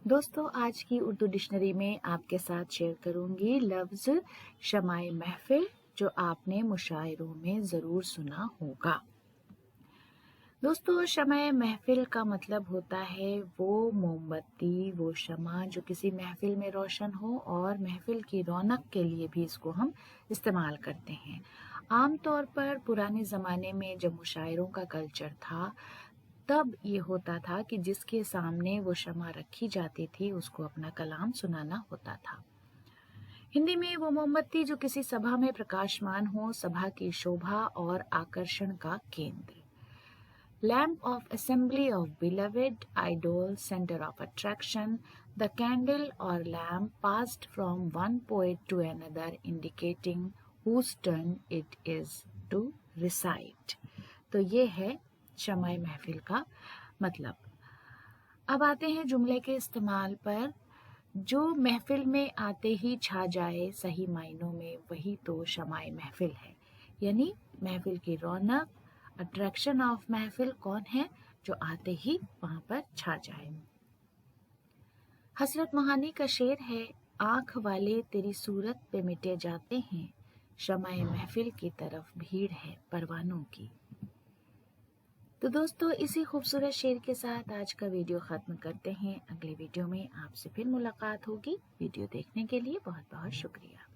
دوستو آج کی اردو ڈکشنری میں آپ کے ساتھ شیئر کروں گی لفظ شمع محفل جو آپ نے مشاعروں میں ضرور سنا ہوگا۔ دوستو شمع محفل کا مطلب ہوتا ہے وہ موم بتی، وہ شمع جو کسی محفل میں روشن ہو اور محفل کی رونق کے لیے بھی اس کو ہم استعمال کرتے ہیں۔ عام طور پر پرانے زمانے میں جب مشاعروں کا کلچر تھا تب یہ ہوتا تھا کہ جس کے سامنے وہ شمع رکھی جاتی تھی اس کو اپنا کلام سنانا ہوتا تھا۔ ہندی میں وہ موم بتی جو کسی سبھا میں پرکاشمان ہو، سبھا کی شوبھا اور آکرشن کا کیندر۔ Lamp of assembly of beloved idol, center of attraction, the candle or lamp passed from one poet to another, indicating whose turn it is to recite. تو یہ ہے شمع محفل کا مطلب۔ اب آتے ہیں جملے کے استعمال پر۔ جو محفل میں آتے ہی چھا جائے صحیح معنوں میں وہی تو شمع محفل ہے، یعنی محفل کی رونق، اٹریکشن آف محفل کون ہے؟ جو آتے ہی وہاں پر چھا جائے۔ حسرت موہانی کا شعر ہے، آنکھ والے تیری صورت پہ مٹے جاتے ہیں، شمع محفل کی طرف بھیڑ ہے پروانوں کی۔ تو دوستو اسی خوبصورت شعر کے ساتھ آج کا ویڈیو ختم کرتے ہیں۔ اگلے ویڈیو میں آپ سے پھر ملاقات ہوگی۔ ویڈیو دیکھنے کے لیے بہت بہت شکریہ۔